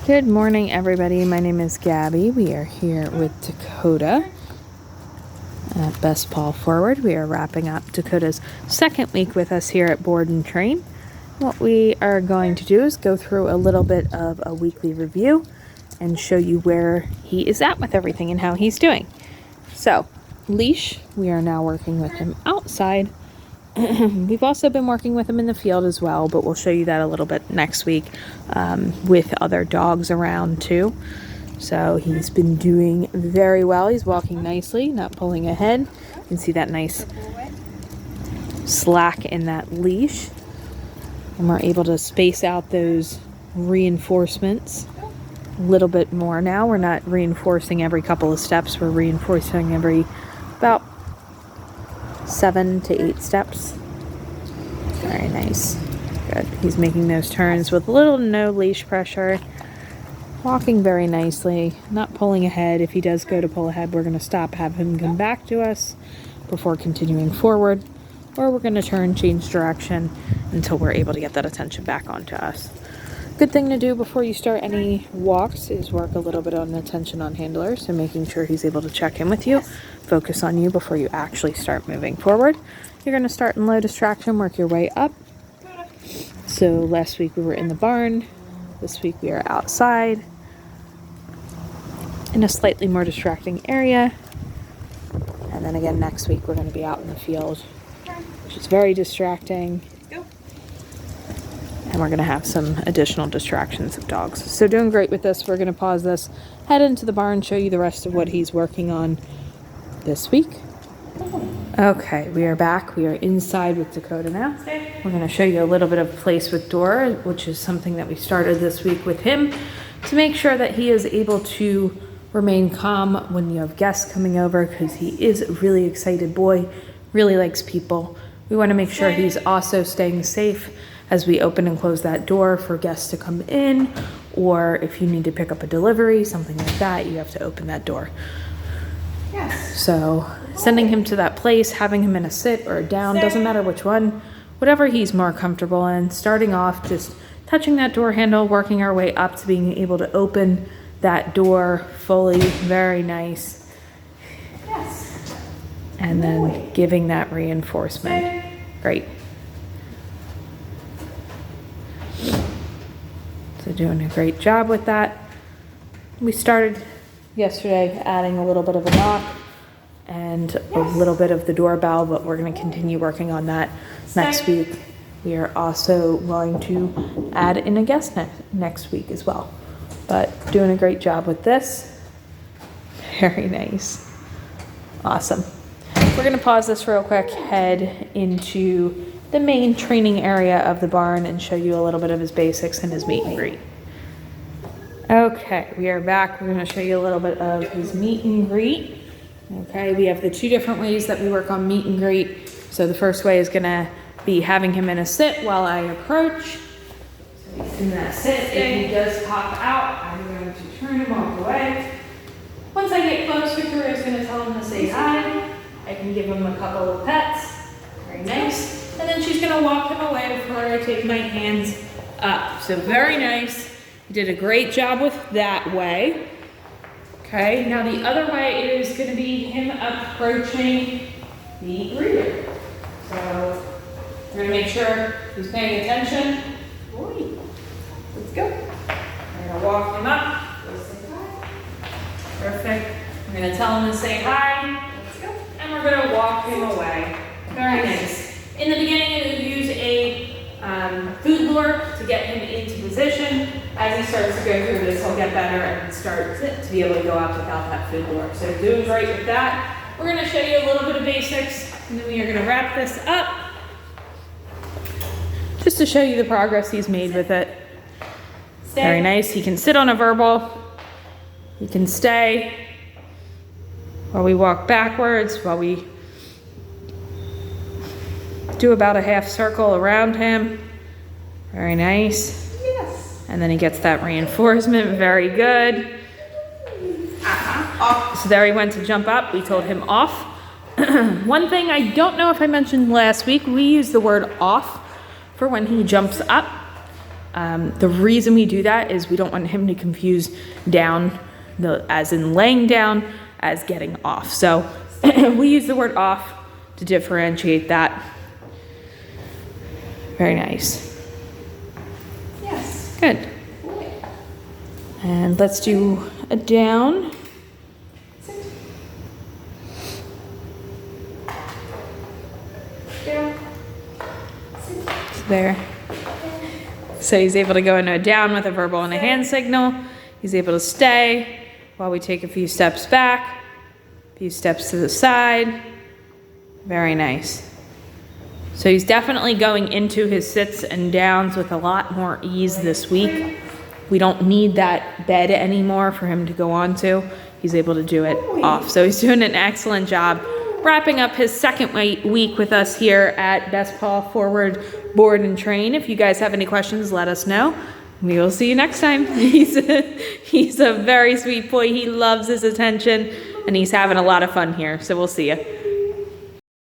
Good morning, everybody. My name is Gabby. We are here with Dakota at Best Paw Forward. We are wrapping up Dakota's second week with us here at Board and Train. What we are going to do is go through a little bit of a weekly review and show you where he is at with everything and how he's doing. So, leash, we are now working with him outside. We've also been working with him in the field as well, but we'll show you that a little bit next week with other dogs around too. So he's been doing very well. He's walking nicely, not pulling ahead. You can see that nice slack in that leash. And we're able to space out those reinforcements a little bit more now. We're not reinforcing every couple of steps. We're reinforcing every about 7 to 8 steps. Very nice. Good. He's making those turns with little to no leash pressure. Walking very nicely. Not pulling ahead. If he does go to pull ahead, we're going to stop, have him come back to us before continuing forward. Or we're going to turn, change direction until we're able to get that attention back onto us. Good thing to do before you start any walks is work a little bit on attention on handler, so making sure he's able to check in with you, focus on you before you actually start moving forward. You're going to start in low distraction, work your way up. So last week we were in the barn, this week we are outside in a slightly more distracting area, and then again next week we're going to be out in the field, which is very distracting. And we're going to have some additional distractions of dogs. So doing great with this. We're going to pause this, head into the barn, show you the rest of what he's working on this week. Okay, we are back. We are inside with Dakota now. We're going to show you a little bit of place with door, which is something that we started this week with him to make sure that he is able to remain calm when you have guests coming over, because he is a really excited boy, really likes people. We want to make sure he's also staying safe as we open and close that door for guests to come in, or if you need to pick up a delivery, something like that, you have to open that door. Yes. So sending him to that place, having him in a sit or a down, doesn't matter which one, whatever he's more comfortable in. Starting off, just touching that door handle, working our way up to being able to open that door fully. Very nice. Yes. And then giving that reinforcement. Great. So doing a great job with that. We started yesterday adding a little bit of a knock and a little bit of the doorbell, but we're going to continue working on that next week. We are also going to add in a guest next week as well. But doing a great job with this. Very nice. Awesome. We're going to pause this real quick, head into the main training area of the barn and show you a little bit of his basics and his meet and greet. Okay, we are back. We're going to show you a little bit of his meet and greet. Okay, we have the two different ways that we work on meet and greet. So the first way is going to be having him in a sit while I approach. So he's in that sit. If he does pop out, I'm going to turn him walk away. Once I get close, Victoria's going to tell him to say hi. I can give him a couple of pets. Very nice. And then she's gonna walk him away before I take my hands up. So very nice. You did a great job with that way. Okay, now the other way is gonna be him approaching the greeter. So we're gonna make sure he's paying attention. Let's go. We're gonna walk him up. Perfect. We're gonna tell him to say hi. Let's go. And we're gonna walk him away. Very nice. In the beginning, it would use a food lure to get him into position. As he starts to go through this, he'll get better and start to be able to go out without that food lure. So doing great with that. We're going to show you a little bit of basics, and then we are going to wrap this up just to show you the progress he's made with it. Very nice. He can sit on a verbal. He can stay while we walk backwards, while we do about a half circle around him. Very nice. Yes. And then he gets that reinforcement. Very good. So there he went to jump up. We told him off. One thing I don't know if I mentioned last week, we use the word off for when he jumps up. The reason we do that is we don't want him to confuse down, as in laying down, as getting off. So we use the word off to differentiate that. Very nice. Yes. Good. And let's do a down. Sit. Down. Sit. There. So he's able to go into a down with a verbal and a hand signal. He's able to stay while we take a few steps back, a few steps to the side. Very nice. So he's definitely going into his sits and downs with a lot more ease this week. We don't need that bed anymore for him to go on to. He's able to do it off. So he's doing an excellent job wrapping up his second week with us here at Best Paw Forward Board and Train. If you guys have any questions, let us know. We will see you next time. He's a very sweet boy. He loves his attention and he's having a lot of fun here. So we'll see you.